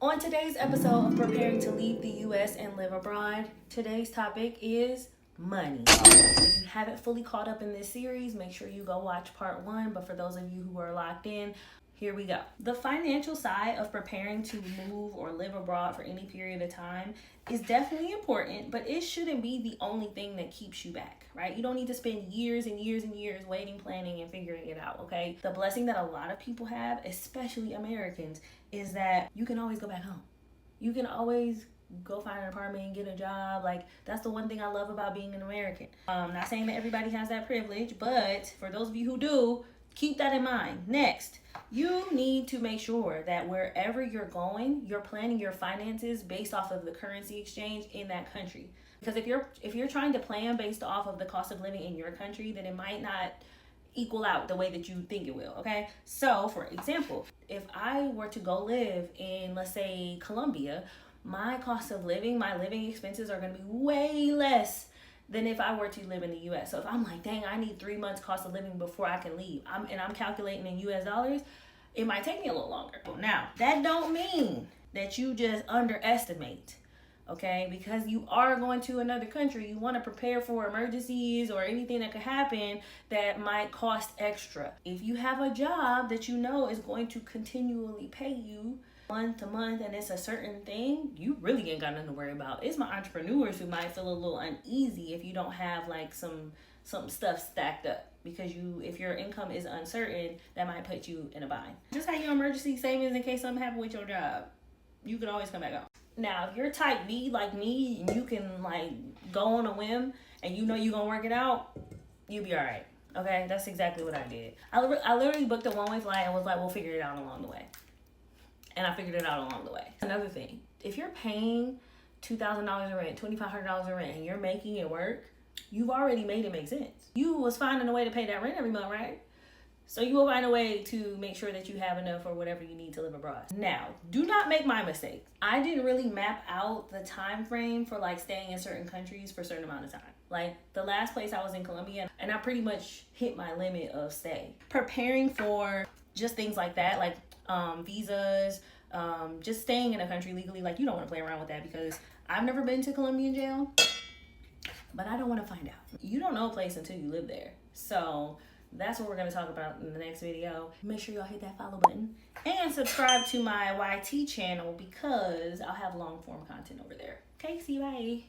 On today's episode of Preparing to Leave the US and Live Abroad, today's topic is money. If you haven't fully caught up in this series, make sure you go watch part 1. But for those of you who are locked in, here we go. The financial side of preparing to move or live abroad for any period of time is definitely important, but it shouldn't be the only thing that keeps you back, right? You don't need to spend years and years and years waiting, planning, and figuring it out, okay? The blessing that a lot of people have, especially Americans, is that you can always go back home. You can always go find an apartment and get a job. Like, that's the one thing I love about being an American. Not saying that everybody has that privilege, but for those of you who do, keep that in mind. Next, you need to make sure that wherever you're going, you're planning your finances based off of the currency exchange in that country. Because if you're trying to plan based off of the cost of living in your country, then it might not equal out the way that you think it will, okay? So, for example, if I were to go live in, let's say, Colombia, my cost of living, my living expenses are going to be way less than if I were to live in the US. So if I'm like, dang, I need 3 months cost of living before I can leave, I'm calculating in US dollars, it might take me a little longer. Now, that don't mean that you just underestimate, okay? Because you are going to another country, you want to prepare for emergencies or anything that could happen that might cost extra. If you have a job that you know is going to continually pay you month to month and it's a certain thing, you really ain't got nothing to worry about. It's my entrepreneurs who might feel a little uneasy if you don't have like some stuff stacked up, because if your income is uncertain, that might put you in a bind. Just have your emergency savings in case something happens with your job. You can always come back home. Now, if you're type B like me and you can like go on a whim and you know you're gonna work it out, you'll be all right. Okay, that's exactly what I did. I literally booked a one-way flight and was like, we'll figure it out along the way. And I figured it out along the way. Another thing, if you're paying $2,000 in rent, $2,500 in rent, and you're making it work, you've already made it make sense. You was finding a way to pay that rent every month, right? So you will find a way to make sure that you have enough for whatever you need to live abroad. Now, do not make my mistake. I didn't really map out the time frame for like staying in certain countries for a certain amount of time. Like the last place I was in Colombia, and I pretty much hit my limit of stay. Preparing for just things like that, like visas, just staying in a country legally, like you don't want to play around with that, because I've never been to Colombian jail, but I don't want to find out. You don't know a place until you live there. So that's what we're going to talk about in the next video. Make sure y'all hit that follow button and subscribe to my YT channel, because I'll have long form content over there. Okay, see you, bye.